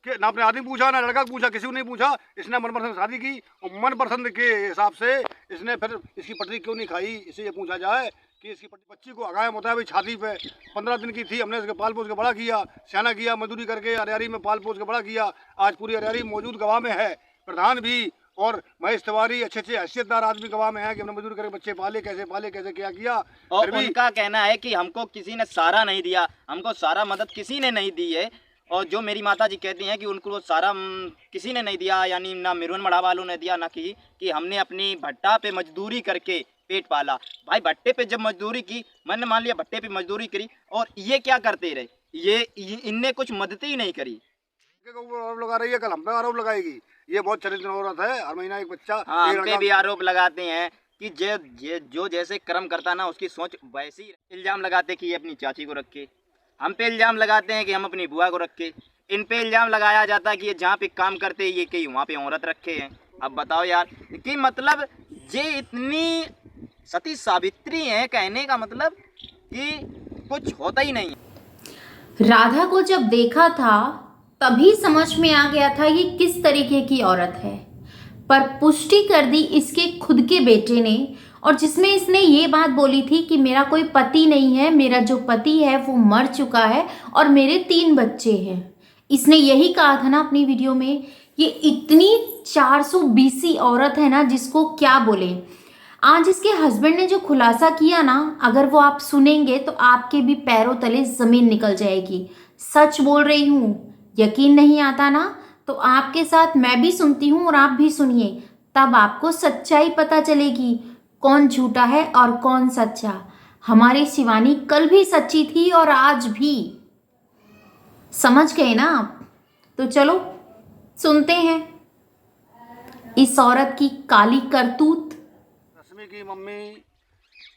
कि ना अपने आदमी पूछा, ना लड़का पूछा, किसी को नहीं पूछा। इसने मनपसंद शादी की और मनपसंद के हिसाब से इसने फिर इसकी पटरी क्यों नहीं खाई, इसे ये पूछा जाए कि इसकी बच्ची को आगाया होता है भाई छाती पे। 15 दिन की थी, हमने इसके पाल पोस के बड़ा किया, सियाना किया, मजदूरी करके अरियारी में पाल पोस के बड़ा किया। आज पूरी अरियारी मौजूद गवाह में है, प्रधान भी और महेश तिवारी अच्छे अच्छे हैसियतदार आदमी गवाह में है कि हमने मजदूरी करके बच्चे पाले, कैसे क्या किया। और उनका कहना है कि हमको किसी ने सारा नहीं दिया, हमको सारा मदद किसी ने नहीं दी है। और जो मेरी माता जी कहती हैं कि उनको वो सारा किसी ने नहीं दिया, यानी ना मिरुन मड़ा वालों ने दिया, ना कि हमने अपनी भट्टा पे मजदूरी करके पेट पाला। भाई भट्टे पे जब मजदूरी की, मैंने मान लिया भट्टे पे मजदूरी करी, और ये क्या करते रहे, ये इनने कुछ मदद ही नहीं करी। आरोप लगा रही है, कल हम पे आरोप लगाएगी। ये बहुत चरित्र औरत है, हर महीना एक बच्चा। हाँ, हम पे भी आरोप लगाते हैं कि जो जैसे कर्म करता ना उसकी सोच वैसी। इल्जाम लगाते कि ये अपनी चाची को रखे, हम पे इल्जाम लगाते हैं कि हम अपनी बुआ को रखे, इन पे इल्जाम लगाया जाता है कि ये जहाँ पे काम करते हैं ये कहीं वहाँ पे औरत रखे हैं। अब बताओ यार कि मतलब ये इतनी सती सावित्री है, कहने का मतलब कि कुछ होता ही नहीं है। राधा को जब देखा था तभी समझ में आ गया था ये किस तरीके की औरत है, पर पुष्टि कर दी इसके खुद के बेटे ने, और जिसमें इसने ये बात बोली थी कि मेरा कोई पति नहीं है, मेरा जो पति है वो मर चुका है और मेरे 3 बच्चे हैं। इसने यही कहा था ना अपनी वीडियो में। ये इतनी 420 औरत है ना जिसको क्या बोले। आज इसके हस्बैंड ने जो खुलासा किया ना, अगर वो आप सुनेंगे तो आपके भी पैरों तले जमीन निकल जाएगी। सच बोल रही हूँ, यकीन नहीं आता ना तो आपके साथ मैं भी सुनती हूँ और आप भी सुनिए, तब आपको सच्चाई पता चलेगी कौन झूठा है और कौन सच्चा। हमारी शिवानी कल भी सच्ची थी और आज भी। समझ गए ना आप? तो चलो सुनते हैं इस औरत की काली करतूत। रश्मि की मम्मी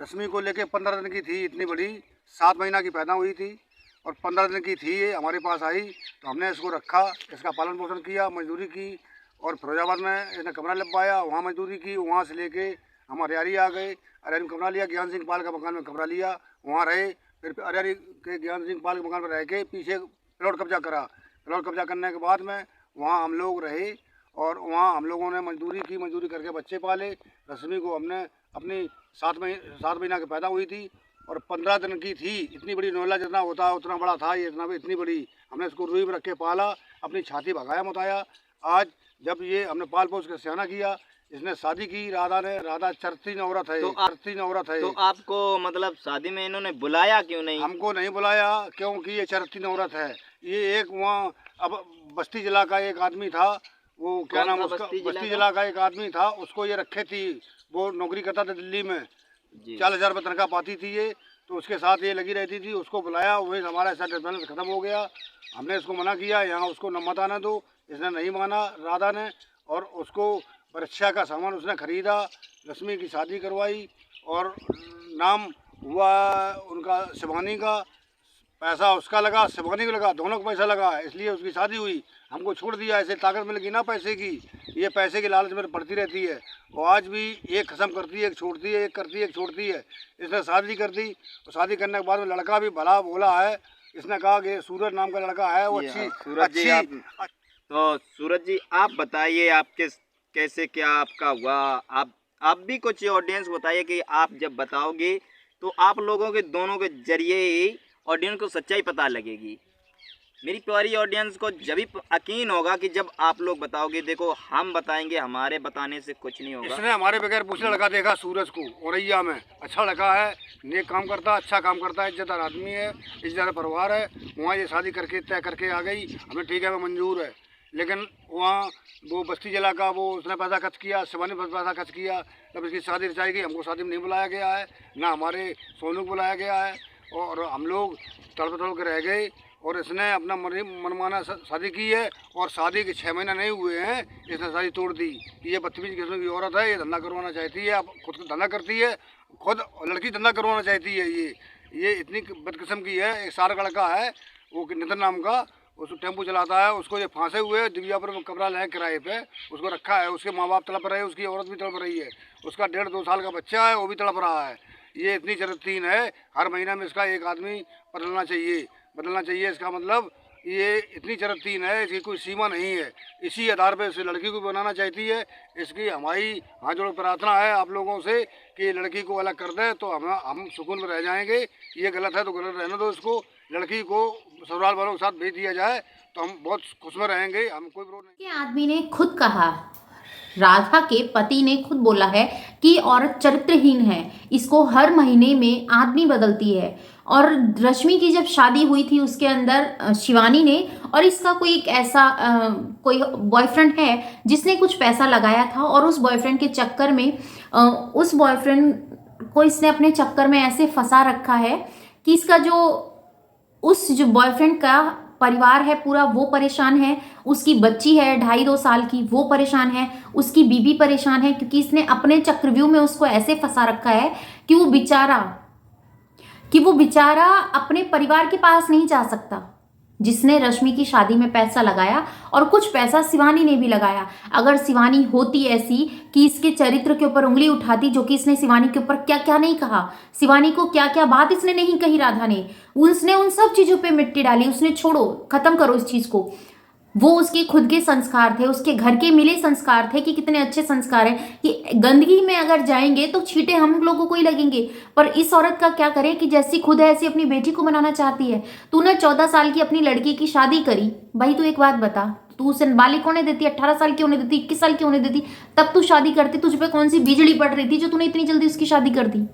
रश्मि को लेके 15 दिन की थी, इतनी बड़ी 7 महीना की पैदा हुई थी और 15 दिन की थी ये हमारे पास आई, तो हमने इसको रखा, इसका पालन पोषण किया, मजदूरी की, और फिरोजाबाद में इसने कमरा लगवाया, वहाँ मजदूरी की। वहाँ से लेके हम अरियारी आ गए, अरियारी में कमरा लिया, ज्ञान सिंह पाल का मकान में कमरा लिया, वहाँ रहे। फिर अरियारी के ज्ञान सिंह पाल के मकान पर रह के पीछे प्लॉट कब्जा करा। प्लॉट कब्जा करने के बाद में वहाँ हम लोग रहे और वहाँ हम लोगों ने मजदूरी की, मजदूरी करके बच्चे पाले। रश्मि को हमने अपनी 7 महीना की पैदा हुई थी और 15 दिन की थी, इतनी बड़ी नोला जितना होता है उतना बड़ा था ये, इतनी बड़ी। हमने इसको रूई में रख के पाला, अपनी छाती भगाया मताया। आज जब ये हमने पाल पोस के सियाना किया, इसने शादी की राधा ने। राधा चरित्र औरत है, चरित्र औरत है। तो आपको मतलब शादी में इन्होंने बुलाया क्यों नहीं? हमको नहीं बुलाया क्योंकि ये चरित्र औरत है। ये एक वहाँ अब बस्ती जिला का एक आदमी था, वो क्या नाम उसका, बस्ती जिला का एक आदमी था, उसको ये रखे थी। वो नौकरी करता था दिल्ली में, 40,000 रुपये तनख्वाह पाती थी ये, तो उसके साथ ये लगी रहती थी। उसको बुलाया, वही हमारा ऐसा बैलेंस ख़त्म हो गया। हमने इसको मना किया यहाँ उसको न मत आने दो, इसने नहीं माना राधा ने, और उसको परीक्षा का सामान उसने खरीदा, रश्मि की शादी करवाई और नाम हुआ उनका शिवानी का। पैसा उसका लगा, शिवानी को लगा, दोनों को पैसा लगा, इसलिए उसकी शादी हुई। हमको छोड़ दिया, ऐसे ताकत मिलेगी ना पैसे की, ये पैसे की लालच में पड़ती रहती है। और आज भी एक खत्म करती है, एक छोड़ती है, एक करती है, एक छोड़ती है। इसने शादी कर दी और शादी करने के बाद में लड़का भी भला बोला है। इसने कहा कि सूरज नाम का लड़का है, वो अच्छी। तो सूरज जी आप बताइए, आपके कैसे क्या आपका हुआ, आप भी कुछ ऑडियंस बताइए कि आप जब बताओगे तो आप लोगों के दोनों के जरिए ही ऑडियंस को सच्चाई पता लगेगी। मेरी प्यारी ऑडियंस को जब भी यकीन होगा कि जब आप लोग बताओगे। देखो हम बताएंगे, हमारे बताने से कुछ नहीं होगा। इसने हमारे बगैर पूछने लड़का देखा सूरज को औरैया में, अच्छा लड़का है, नेक काम करता है, अच्छा काम करता है, इज्जतदार आदमी है, इज्जतदार परिवार है। वहाँ ये शादी करके तय करके आ गई, हमें ठीक है, हमें मंजूर है। लेकिन वहाँ वो बस्ती जिला का वो उसने पैसा खर्च किया, शिवानी ने पैसा खर्च किया। जब इसकी शादी रचाई गई, हमको शादी में नहीं बुलाया गया है, ना हमारे सोनू को बुलाया गया है, और हम लोग तड़प तड़प के रह गए। और इसने अपना मनमाना शादी की है, और शादी के 6 महीना नहीं हुए हैं इसने शादी तोड़ दी। ये बदतमीज किस्म की औरत है, ये धंधा करवाना चाहती है, अब खुद धंधा करती है, खुद लड़की धंधा करवाना चाहती है। ये इतनी बदकिस्म की है। एक सारा लड़का है वो नितिन नाम का, उसको टेम्पो चलाता है, उसको ये फांसे हुए दिव्यापुर में कमरा लें किराए पे, उसको रखा है। उसके माँ बाप तड़प रहे हैं, उसकी औरत भी तड़प रही है, उसका 1.5-2 साल का बच्चा है वो भी तड़प रहा है। ये इतनी चरित्रहीन है, हर महीना में इसका एक आदमी बदलना चाहिए। इसका मतलब ये इतनी चरित्रहीन है, इसकी कोई सीमा नहीं है। इसी आधार पर इस लड़की को बनाना चाहती है। इसकी हमारी हाथ जोड़ प्रार्थना है आप लोगों से कि लड़की को अलग कर दे तो हम सुकून में रह जाएंगे। ये गलत है तो गलत रहने दो, इसको लड़की को ससुराल वालों के साथ भेज दिया जाए तो हम बहुत खुश में रहेंगे, हम कोई विरोध नहीं। ये आदमी ने खुद कहा, राधा के पति ने खुद बोला है कि औरत चरित्रहीन है, इसको हर महीने में आदमी बदलती है। और रश्मि की जब शादी हुई थी उसके अंदर शिवानी ने और इसका कोई एक ऐसा कोई बॉयफ्रेंड है जिसने कुछ पैसा लगाया था और उस बॉयफ्रेंड के चक्कर में उस बॉयफ्रेंड को इसने अपने चक्कर में ऐसे फंसा रखा है कि इसका जो बॉयफ्रेंड का परिवार है पूरा वो परेशान है, उसकी बच्ची है 2.5-2 साल की वो परेशान है, उसकी बीवी परेशान है क्योंकि इसने अपने चक्रव्यूह में उसको ऐसे फंसा रखा है कि वो बेचारा अपने परिवार के पास नहीं जा सकता, जिसने रश्मि की शादी में पैसा लगाया और कुछ पैसा शिवानी ने भी लगाया। अगर शिवानी होती ऐसी कि इसके चरित्र के ऊपर उंगली उठाती, जो कि इसने शिवानी के ऊपर क्या क्या नहीं कहा, शिवानी को क्या क्या बात इसने नहीं कही राधा ने, उसने उन सब चीज़ों पे मिट्टी डाली, उसने छोड़ो खत्म करो इस चीज़ को। वो उसके खुद के संस्कार थे, उसके घर के मिले संस्कार थे कि कितने अच्छे संस्कार हैं कि गंदगी में अगर जाएंगे तो छींटे हम लोगों को ही लगेंगे। पर इस औरत का क्या करे कि जैसी खुद है ऐसी अपनी बेटी को बनाना चाहती है। तूने 14 साल की अपनी लड़की की शादी करी, भाई तू एक बात बता, तू उसे नाबालिग होने देती, 18 साल की होने देती, 21 साल की होने देती, तब तू शादी करती? तुझ पे कौन सी बिजली पड़ रही थी जो तूने इतनी जल्दी उसकी शादी कर दी?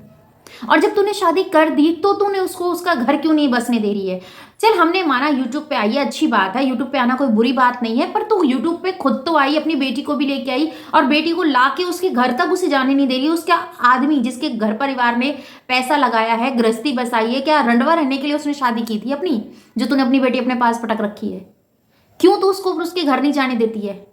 और जब तूने शादी कर दी तो तूने उसको उसका घर क्यों नहीं बसने दे रही है? चल हमने माना यूट्यूब पे आई है, अच्छी बात है, यूट्यूब पे आना कोई बुरी बात नहीं है, पर तू यूट्यूब पे खुद तो आई, अपनी बेटी को भी लेके आई और बेटी को लाके उसके घर तक उसे जाने नहीं दे रही है। उसका आदमी जिसके घर परिवार ने पैसा लगाया है, गृहस्थी बसाई है, क्या रंडवा रहने के लिए उसने शादी की थी अपनी, जो तूने अपनी बेटी अपने पास पटक रखी है? क्यों तू उसको उसके घर नहीं जाने देती है?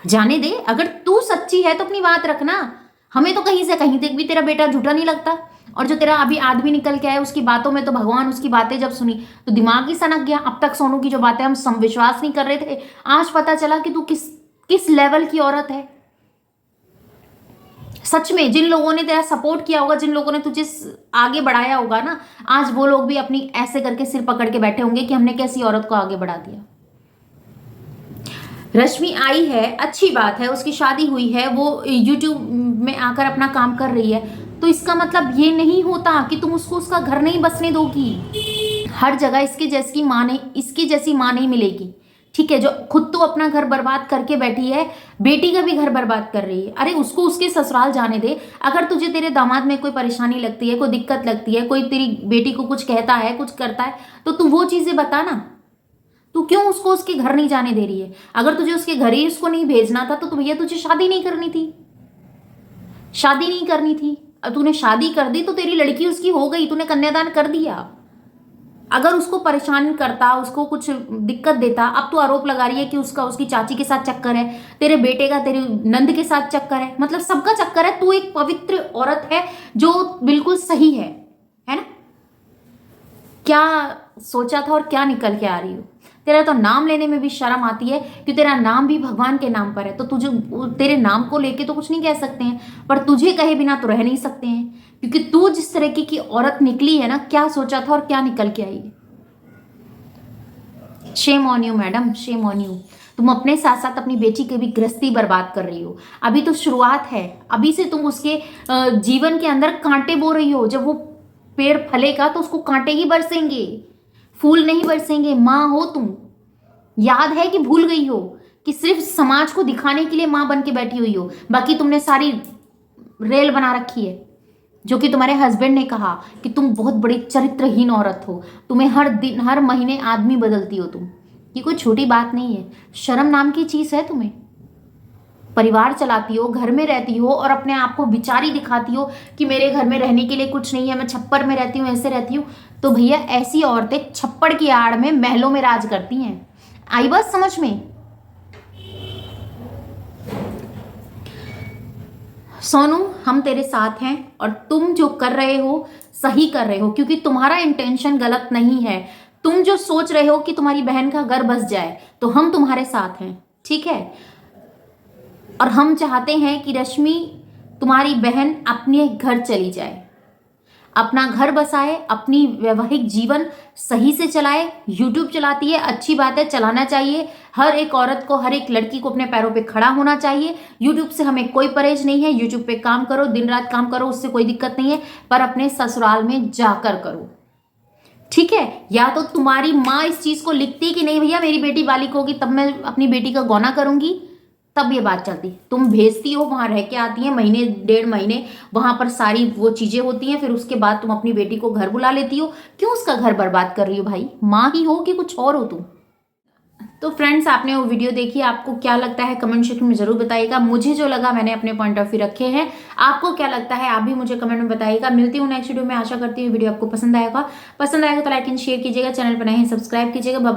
जाने दे, अगर तू सच्ची है तो अपनी बात रखना। हमें तो कहीं से कहीं तक भी तेरा बेटा झूठा नहीं लगता। और जो तेरा अभी आदमी निकल के आया उसकी बातों में तो भगवान उसकी बातें जब सुनी तो दिमाग ही सनक गया। अब तक सोनू की जो बातें हम विश्वास नहीं कर रहे थे, आज पता चला कि तू किस लेवल की औरत है। सच में जिन लोगों ने तेरा सपोर्ट किया होगा, जिन लोगों ने तुझे आगे बढ़ाया होगा ना, आज वो लोग भी अपनी ऐसे करके सिर पकड़ के बैठे होंगे कि हमने कैसी औरत को आगे बढ़ा दिया। रश्मि आई है, अच्छी बात है, उसकी शादी हुई है, वो यूट्यूब में आकर अपना काम कर रही है, तो इसका मतलब ये नहीं होता कि तुम उसको उसका घर नहीं बसने दोगी। हर जगह इसकी जैसी माँ नहीं मिलेगी, ठीक है? जो खुद तो अपना घर बर्बाद करके बैठी है, बेटी का भी घर बर्बाद कर रही है। अरे उसको उसके ससुराल जाने दे। अगर तुझे तेरे दामाद में कोई परेशानी लगती है, कोई दिक्कत लगती है, कोई तेरी बेटी को कुछ कहता है, कुछ करता है, तो तू वो चीज़ें बता ना। तू क्यों उसको उसके घर नहीं जाने दे रही है? अगर तुझे उसके घर ही उसको नहीं भेजना था तो भैया तुझे शादी नहीं करनी थी, शादी नहीं करनी थी। अब तूने शादी कर दी तो तेरी लड़की उसकी हो गई, तूने कन्यादान कर दिया। अगर उसको परेशान करता, उसको कुछ दिक्कत देता, अब तू आरोप लगा रही है कि उसकी चाची के साथ चक्कर है, तेरे बेटे का तेरे नंद के साथ चक्कर है, मतलब सबका चक्कर है। तू एक पवित्र औरत है जो बिल्कुल सही है ना? क्या सोचा था और क्या निकल के आ रही हो? तेरा तो नाम लेने में भी शर्म आती है कि तेरा नाम भी भगवान के नाम पर है, तो तुझे तेरे नाम को लेके तो कुछ नहीं कह सकते हैं, पर तुझे कहे बिना तो रह नहीं सकते हैं, क्योंकि तू जिस तरीके की औरत निकली है ना, क्या सोचा था और क्या निकल के आई। Shame on you madam, shame on you. तुम अपने साथ साथ अपनी बेटी की भी गृहस्थी बर्बाद कर रही हो। अभी तो शुरुआत है, अभी से तुम उसके जीवन के अंदर कांटे बो रही हो। जब वो पेड़ फलेगा तो उसको कांटे ही बरसेंगे, फूल नहीं बरसेंगे। माँ हो तुम, याद है कि भूल गई हो कि सिर्फ समाज को दिखाने के लिए माँ बन के बैठी हुई हो, बाकी तुमने सारी रेल बना रखी है। जो कि तुम्हारे हस्बैंड ने कहा कि तुम बहुत बड़ी चरित्रहीन औरत हो, तुम्हें हर दिन हर महीने आदमी बदलती हो तुम। ये कोई छोटी बात नहीं है, शर्म नाम की चीज़ है तुम्हें। परिवार चलाती हो, घर में रहती हो और अपने आप को बिचारी दिखाती हो कि मेरे घर में रहने के लिए कुछ नहीं है, मैं छप्पर में रहती हूँ, ऐसे रहती हूँ। तो भैया ऐसी औरतें छप्पड़ की आड़ में महलों में राज करती हैं। आई बात समझ में? सोनू, हम तेरे साथ हैं और तुम जो कर रहे हो सही कर रहे हो, क्योंकि तुम्हारा इंटेंशन गलत नहीं है। तुम जो सोच रहे हो कि तुम्हारी बहन का घर बस जाए, तो हम तुम्हारे साथ हैं, ठीक है? और हम चाहते हैं कि रश्मि तुम्हारी बहन अपने घर चली जाए। अपना घर बसाए, अपनी वैवाहिक जीवन सही से चलाए। यूट्यूब चलाती है, अच्छी बात है, चलाना चाहिए। हर एक औरत को, हर एक लड़की को अपने पैरों पे खड़ा होना चाहिए। यूट्यूब से हमें कोई परहेज नहीं है। यूट्यूब पे काम करो, दिन रात काम करो, उससे कोई दिक्कत नहीं है, पर अपने ससुराल में जाकर करो, ठीक है। या तो तुम्हारी माँ इस चीज को लिखती कि नहीं भैया मेरी बेटी बालिक होगी तब मैं अपनी बेटी का गौना करूंगी, तब ये बात चलती। तुम भेजती हो, वहां रह के आती है, महीने 1.5 महीने वहां पर सारी वो चीजें होती हैं, फिर उसके बाद तुम अपनी बेटी को घर बुला लेती हो। क्यों उसका घर बर्बाद कर रही हो भाई? माँ ही हो कि कुछ और हो तुम? तो फ्रेंड्स, आपने वो वीडियो देखी, आपको क्या लगता है कमेंट सेक्शन में जरूर बताइएगा। मुझे जो लगा मैंने अपने पॉइंट ऑफ व्यू रखे हैं, आपको क्या लगता है आप भी मुझे कमेंट में बताइएगा। मिलती हूँ नेक्स्ट वीडियो में, आशा करती हूँ वीडियो आपको पसंद आएगा तो लाइक एंड शेयर कीजिएगा, चैनल पर नए हैं सब्सक्राइब कीजिएगा। Bye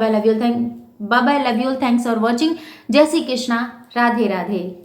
bye, love you, thanks for watching. जय श्री कृष्णा, राधे राधे।